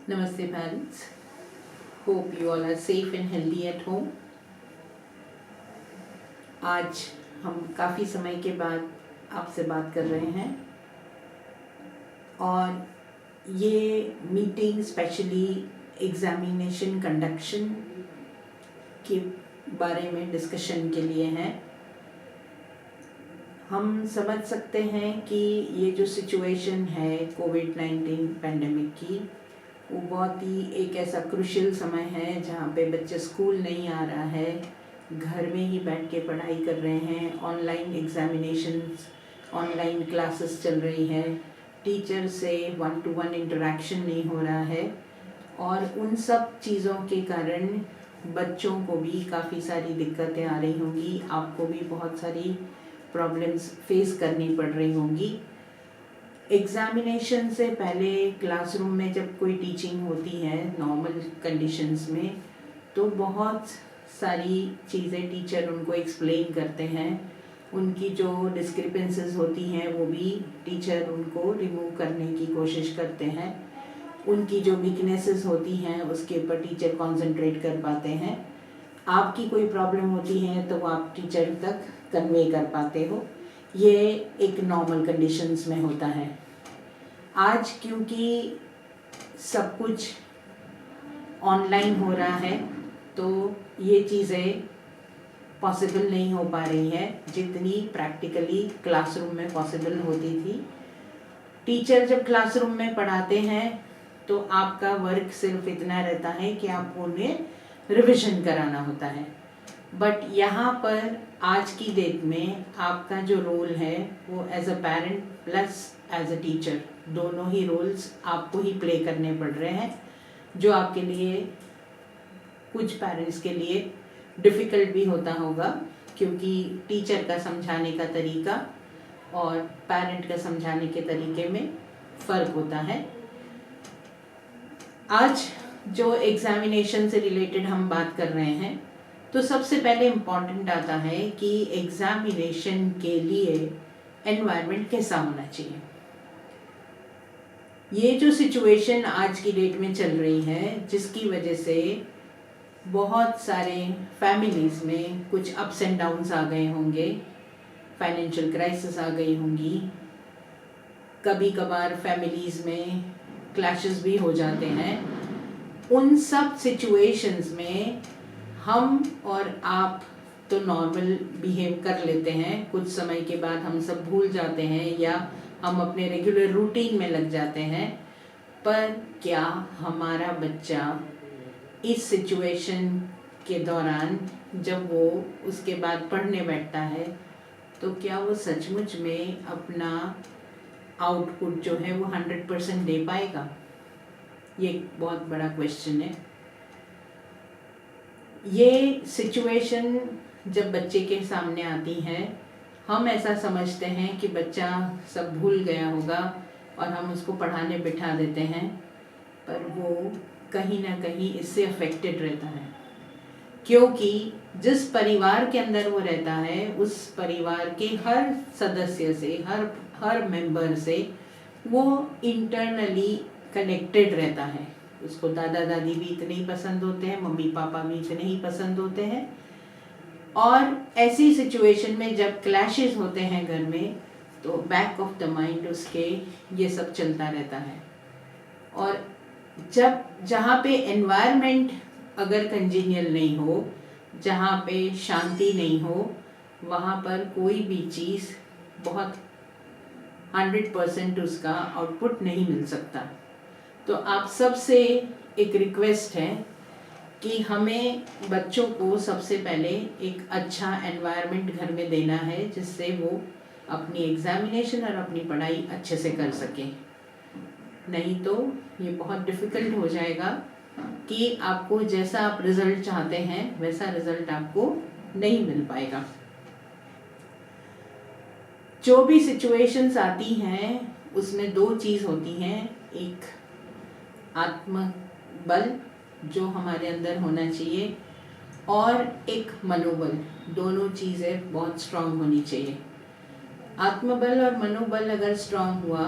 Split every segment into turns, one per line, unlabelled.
Namaste parents. Hope you all are safe and healthy at home. आज हम काफ़ी समय के बाद आपसे बात कर रहे हैं और ये मीटिंग स्पेशली एग्जामिनेशन कंडक्शन के बारे में डिस्कशन के लिए है। हम समझ सकते हैं कि ये जो सिचुएशन है कोविड-19 पैंडेमिक की, वो बहुत ही एक ऐसा क्रूशियल समय है जहाँ पे बच्चे स्कूल नहीं आ रहा है, घर में ही बैठ के पढ़ाई कर रहे हैं, ऑनलाइन एग्जामिनेशंस, ऑनलाइन क्लासेस चल रही है, टीचर से 1-to-1 इंटरेक्शन नहीं हो रहा है और उन सब चीज़ों के कारण बच्चों को भी काफ़ी सारी दिक्कतें आ रही होंगी, आपको भी बहुत सारी प्रॉब्लम्स फेस करनी पड़ रही होंगी। एग्ज़ामिनेशन से पहले क्लासरूम में जब कोई टीचिंग होती है नॉर्मल कंडीशंस में, तो बहुत सारी चीज़ें टीचर उनको एक्सप्लेन करते हैं, उनकी जो डिस्क्रिपेंसीज होती हैं वो भी टीचर उनको रिमूव करने की कोशिश करते हैं, उनकी जो वीकनेसेस होती हैं उसके ऊपर टीचर कंसंट्रेट कर पाते हैं। आपकी कोई प्रॉब्लम होती है तो आप टीचर तक कन्वे कर पाते हो, ये एक नॉर्मल कंडीशंस में होता है। आज क्योंकि सब कुछ ऑनलाइन हो रहा है तो ये चीज़ें पॉसिबल नहीं हो पा रही है जितनी प्रैक्टिकली क्लासरूम में पॉसिबल होती थी। टीचर जब क्लासरूम में पढ़ाते हैं तो आपका वर्क सिर्फ इतना रहता है कि आपको उन्हें रिविज़न कराना होता है, बट यहाँ पर आज की डेट में आपका जो रोल है वो as a parent plus as a teacher, दोनों ही रोल्स आपको ही प्ले करने पड़ रहे हैं, जो आपके लिए कुछ पेरेंट्स के लिए डिफ़िकल्ट भी होता होगा क्योंकि टीचर का समझाने का तरीका और पेरेंट का समझाने के तरीके में फ़र्क होता है। आज जो एग्ज़ामिनेशन से रिलेटेड हम बात कर रहे हैं तो सबसे पहले इम्पॉर्टेंट आता है कि एग्ज़ामिनेशन के लिए एनवायरनमेंट कैसा होना चाहिए। ये जो सिचुएशन आज की डेट में चल रही है जिसकी वजह से बहुत सारे फैमिलीज़ में कुछ अप्स एंड डाउन्स आ गए होंगे, फाइनेंशियल क्राइसिस आ गई होंगी, कभी कभार फैमिलीज़ में क्लैशेस भी हो जाते हैं। उन सब सिचुएशंस में हम और आप तो नॉर्मल बिहेव कर लेते हैं, कुछ समय के बाद हम सब भूल जाते हैं या हम अपने रेगुलर रूटीन में लग जाते हैं, पर क्या हमारा बच्चा इस सिचुएशन के दौरान जब वो उसके बाद पढ़ने बैठता है तो क्या वो सचमुच में अपना आउटपुट जो है वो 100% दे पाएगा? ये एक बहुत बड़ा क्वेश्चन है। ये सिचुएशन जब बच्चे के सामने आती है, हम ऐसा समझते हैं कि बच्चा सब भूल गया होगा और हम उसको पढ़ाने बिठा देते हैं, पर वो कहीं ना कहीं इससे अफेक्टेड रहता है क्योंकि जिस परिवार के अंदर वो रहता है उस परिवार के हर सदस्य से, हर मेंबर से वो इंटरनली कनेक्टेड रहता है। उसको दादा दादी भी इतने ही पसंद होते हैं, मम्मी पापा भी इतने ही पसंद होते हैं, और ऐसी सिचुएशन में जब क्लैशेस होते हैं घर में तो बैक ऑफ द माइंड उसके ये सब चलता रहता है। और जब जहाँ पे एनवायरनमेंट अगर कंजीनियल नहीं हो, जहाँ पे शांति नहीं हो, वहाँ पर कोई भी चीज़ बहुत 100% उसका आउटपुट नहीं मिल सकता। तो आप सबसे एक रिक्वेस्ट है कि हमें बच्चों को सबसे पहले एक अच्छा एनवायरनमेंट घर में देना है जिससे वो अपनी एग्ज़ामिनेशन और अपनी पढ़ाई अच्छे से कर सकें, नहीं तो ये बहुत डिफ़िकल्ट हो जाएगा कि आपको जैसा आप रिज़ल्ट चाहते हैं वैसा रिज़ल्ट आपको नहीं मिल पाएगा। जो भी सिचुएशंस आती हैं उसमें दो चीज़ होती हैं, एक आत्मबल जो हमारे अंदर होना चाहिए और एक मनोबल, दोनों चीज़ें बहुत स्ट्रांग होनी चाहिए। आत्मबल और मनोबल अगर स्ट्रांग हुआ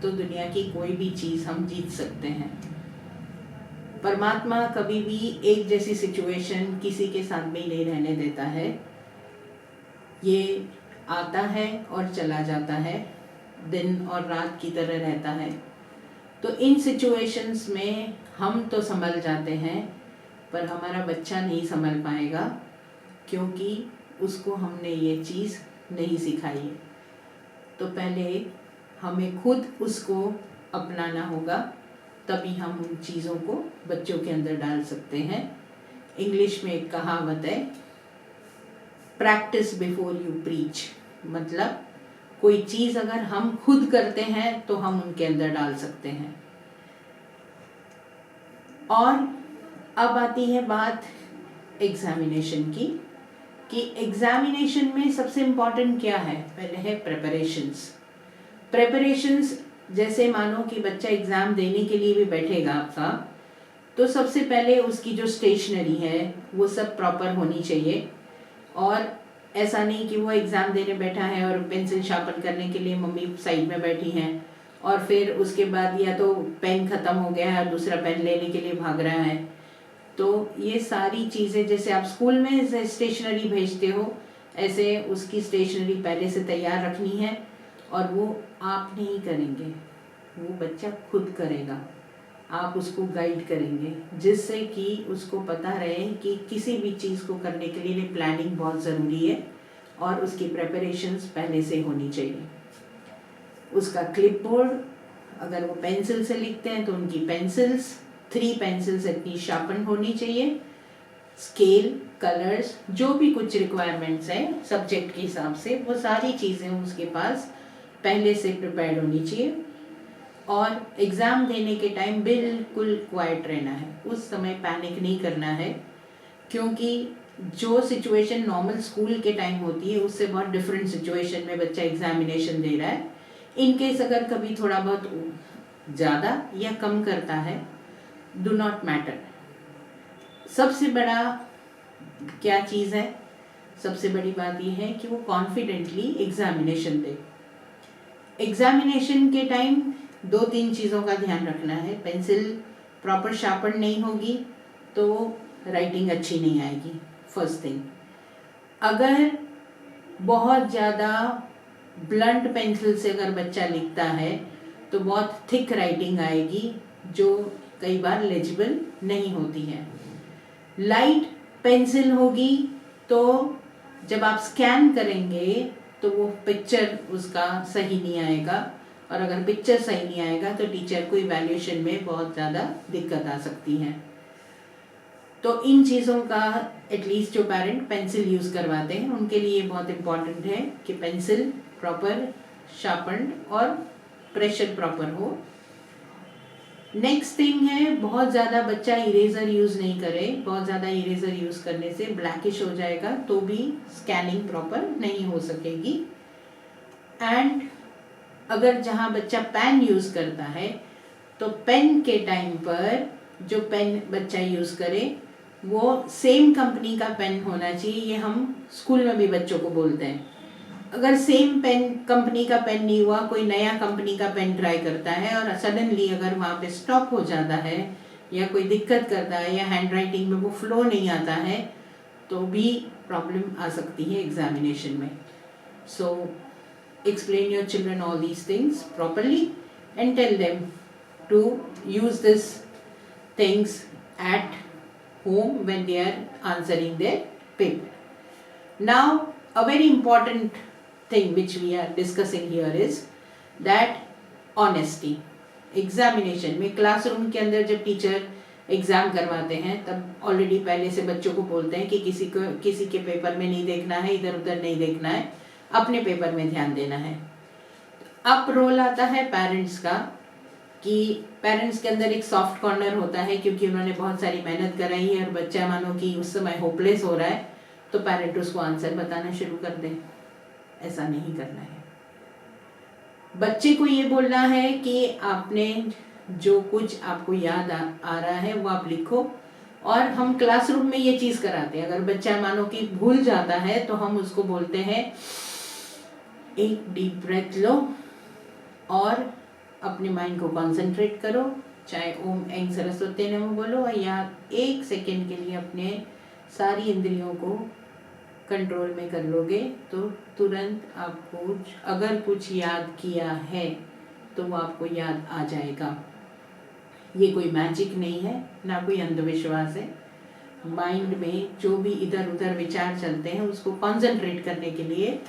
तो दुनिया की कोई भी चीज़ हम जीत सकते हैं। परमात्मा कभी भी एक जैसी सिचुएशन किसी के साथ भी नहीं रहने देता है। ये आता है और चला जाता है, दिन और रात की तरह रहता है। तो इन सिचुएशंस में हम तो संभल जाते हैं, पर हमारा बच्चा नहीं संभल पाएगा, क्योंकि उसको हमने ये चीज़ नहीं सिखाई है। तो पहले हमें खुद उसको अपनाना होगा, तभी हम उन चीज़ों को बच्चों के अंदर डाल सकते हैं। इंग्लिश में एक कहावत है, प्रैक्टिस बिफोर यू प्रीच। मतलब कोई चीज़ अगर हम खुद करते हैं तो हम उनके अंदर डाल सकते हैं। और अब आती है बात एग्जामिनेशन की, कि एग्जामिनेशन में सबसे इम्पॉर्टेंट क्या है। पहले है प्रेपरेशंस। जैसे मानो कि बच्चा एग्ज़ाम देने के लिए भी बैठेगा आपका, तो सबसे पहले उसकी जो स्टेशनरी है वो सब प्रॉपर होनी चाहिए। और ऐसा नहीं कि वो एग्ज़ाम देने बैठा है और पेंसिल शार्पन करने के लिए मम्मी साइड में बैठी हैं, और फिर उसके बाद या तो पेन ख़त्म हो गया है और दूसरा पेन लेने के लिए भाग रहा है। तो ये सारी चीज़ें, जैसे आप स्कूल में स्टेशनरी भेजते हो, ऐसे उसकी स्टेशनरी पहले से तैयार रखनी है। और वो आप नहीं करेंगे, वो बच्चा खुद करेगा। आप उसको गाइड करेंगे, जिससे कि उसको पता रहे कि किसी भी चीज़ को करने के लिए प्लानिंग बहुत ज़रूरी है और उसकी प्रेपरेशंस पहले से होनी चाहिए। उसका क्लिपबोर्ड, अगर वो पेंसिल से लिखते हैं तो उनकी पेंसिल्स 3 पेंसिल्स इतनी शार्पन होनी चाहिए। स्केल, कलर्स, जो भी कुछ रिक्वायरमेंट्स हैं सब्जेक्ट के हिसाब से, वो सारी चीज़ें उसके पास पहले से प्रिपेयर्ड होनी चाहिए। और एग्ज़ाम देने के टाइम बिल्कुल क्वाइट रहना है, उस समय पैनिक नहीं करना है, क्योंकि जो सिचुएशन नॉर्मल स्कूल के टाइम होती है उससे बहुत डिफरेंट सिचुएशन में बच्चा एग्जामिनेशन दे रहा है। इन केस अगर कभी थोड़ा बहुत ज़्यादा या कम करता है, डू नॉट मैटर। सबसे बड़ा क्या चीज़ है, सबसे बड़ी बात यह है कि वो कॉन्फिडेंटली एग्जामिनेशन दे। एग्जामिनेशन के टाइम 2-3 चीज़ों का ध्यान रखना है। पेंसिल प्रॉपर शार्पन नहीं होगी तो राइटिंग अच्छी नहीं आएगी, फर्स्ट थिंग। अगर बहुत ज़्यादा ब्लंट पेंसिल से अगर बच्चा लिखता है तो बहुत थिक राइटिंग आएगी, जो कई बार लेजिबल नहीं होती है। लाइट पेंसिल होगी तो जब आप स्कैन करेंगे तो वो पिक्चर उसका सही नहीं आएगा, और अगर पिक्चर सही नहीं आएगा तो टीचर को इवैल्यूएशन में बहुत ज़्यादा दिक्कत आ सकती है। तो इन चीज़ों का एटलीस्ट जो पेरेंट पेंसिल यूज़ करवाते हैं उनके लिए बहुत इम्पॉर्टेंट है कि पेंसिल प्रॉपर शार्पन्ड और प्रेशर प्रॉपर हो। नेक्स्ट थिंग है, बहुत ज़्यादा बच्चा इरेज़र यूज़ नहीं करे। बहुत ज़्यादा इरेज़र यूज़ करने से ब्लैकिश हो जाएगा तो भी स्कैनिंग प्रॉपर नहीं हो सकेगी। एंड अगर जहाँ बच्चा पेन यूज़ करता है तो पेन के टाइम पर जो पेन बच्चा यूज़ करे वो सेम कंपनी का पेन होना चाहिए। ये हम स्कूल में भी बच्चों को बोलते हैं। अगर सेम पेन कंपनी का पेन नहीं हुआ, कोई नया कंपनी का पेन ट्राई करता है और सडनली अगर वहाँ पे स्टॉप हो जाता है या कोई दिक्कत करता है या हैंड राइटिंग में वो फ्लो नहीं आता है, तो भी प्रॉब्लम आ सकती है एग्जामिनेशन में। सो explain your children all these things properly and tell them to use these things at home when they are answering their paper. Now a very important thing which we are discussing here is that honesty. Examination में classroom के अंदर जब teacher exam करवाते हैं तब already पहले से बच्चों को बोलते हैं कि किसी के पेपर में नहीं देखना है, इधर उधर नहीं देखना है, अपने पेपर में ध्यान देना है। अब रोल आता है पेरेंट्स का, कि पेरेंट्स के अंदर एक सॉफ्ट कॉर्नर होता है, क्योंकि उन्होंने बहुत सारी मेहनत कराई है और बच्चा मानो कि उस समय होपलेस हो रहा है, तो पेरेंट उसको आंसर बताना शुरू कर दें। ऐसा नहीं करना है। बच्चे को ये बोलना है कि आपने जो कुछ आपको याद आ रहा है वो आप लिखो। और हम क्लासरूम में ये चीज़ कराते हैं। अगर बच्चा मानो कि भूल जाता है तो हम उसको बोलते हैं एक डीप ब्रेथ लो और अपने माइंड को कंसंट्रेट करो, चाहे ओम ऐं सरस्वती नमः बोलो या 1 सेकेंड के लिए अपने सारी इंद्रियों को कंट्रोल में कर लोगे तो तुरंत आपको अगर कुछ याद किया है तो वो आपको याद आ जाएगा। ये कोई मैजिक नहीं है, ना कोई अंधविश्वास है। माइंड में जो भी इधर उधर विचार चलते हैं उसको कंसंट्रेट करने के लिए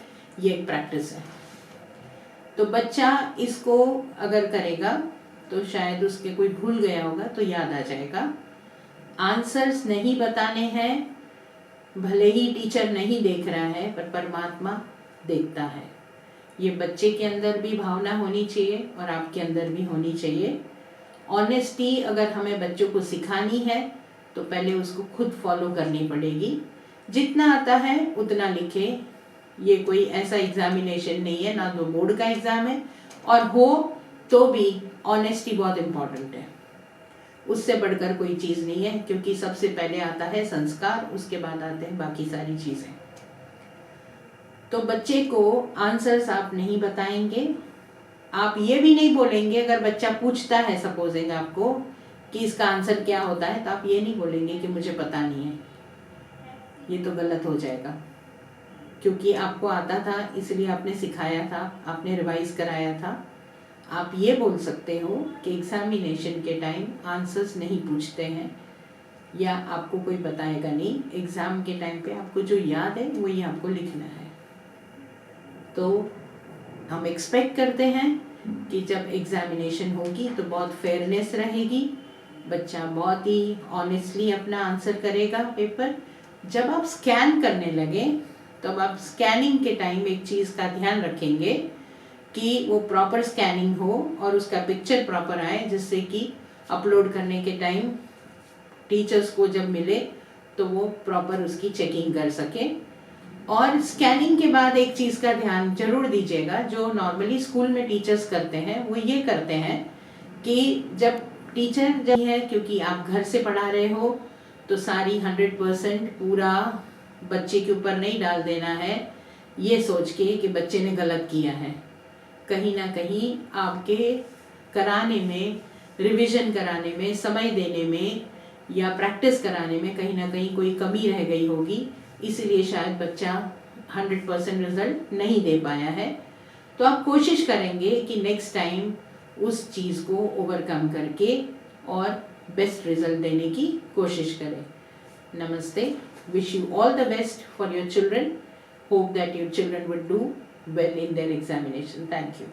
ये एक प्रैक्टिस है। तो बच्चा इसको अगर करेगा तो शायद उसके कोई भूल गया होगा तो याद आ जाएगा। आंसर्स नहीं बताने हैं, भले ही टीचर नहीं देख रहा है पर परमात्मा देखता है। ये बच्चे के अंदर भी भावना होनी चाहिए और आपके अंदर भी होनी चाहिए। ऑनेस्टी अगर हमें बच्चों को सिखानी है तो पहले उसको खुद फॉलो करनी पड़ेगी। जितना आता है उतना लिखे। ये कोई ऐसा एग्जामिनेशन नहीं है, ना तो बोर्ड का एग्ज़ाम है, और हो तो भी ऑनेस्टी बहुत इम्पॉर्टेंट है। उससे बढ़कर कोई चीज़ नहीं है, क्योंकि सबसे पहले आता है संस्कार, उसके बाद आते हैं बाकी सारी चीज़ें। तो बच्चे को आंसर्स आप नहीं बताएंगे। आप ये भी नहीं बोलेंगे, अगर बच्चा पूछता है सपोजिंग आपको कि इसका आंसर क्या होता है, तो आप ये नहीं बोलेंगे कि मुझे पता नहीं है। ये तो गलत हो जाएगा, क्योंकि आपको आता था इसलिए आपने सिखाया था, आपने रिवाइज कराया था। आप ये बोल सकते हो कि एग्जामिनेशन के टाइम आंसर्स नहीं पूछते हैं या आपको कोई बताएगा नहीं। एग्ज़ाम के टाइम पे आपको जो याद है वही आपको लिखना है। तो हम एक्सपेक्ट करते हैं कि जब एग्जामिनेशन होगी तो बहुत फेयरनेस रहेगी, बच्चा बहुत ही ऑनेस्टली अपना आंसर करेगा पेपर। जब आप स्कैन करने लगे तब आप स्कैनिंग के टाइम एक चीज़ का ध्यान रखेंगे कि वो प्रॉपर स्कैनिंग हो और उसका पिक्चर प्रॉपर आए, जिससे कि अपलोड करने के टाइम टीचर्स को जब मिले तो वो प्रॉपर उसकी चेकिंग कर सके। और स्कैनिंग के बाद एक चीज़ का ध्यान जरूर दीजिएगा, जो नॉर्मली स्कूल में टीचर्स करते हैं, वो ये करते हैं कि जब टीचर जब है, क्योंकि आप घर से पढ़ा रहे हो तो सारी 100% पूरा बच्चे के ऊपर नहीं डाल देना है, ये सोच के कि बच्चे ने गलत किया है। कहीं ना कहीं आपके कराने में, रिवीजन कराने में, समय देने में या प्रैक्टिस कराने में कहीं ना कहीं कोई कमी रह गई होगी, इसलिए शायद बच्चा 100% रिजल्ट नहीं दे पाया है। तो आप कोशिश करेंगे कि नेक्स्ट टाइम उस चीज़ को ओवरकम करके और बेस्ट रिजल्ट देने की कोशिश करें। नमस्ते, wish you all the best for your children. Hope that your children would do well in their examination. Thank you.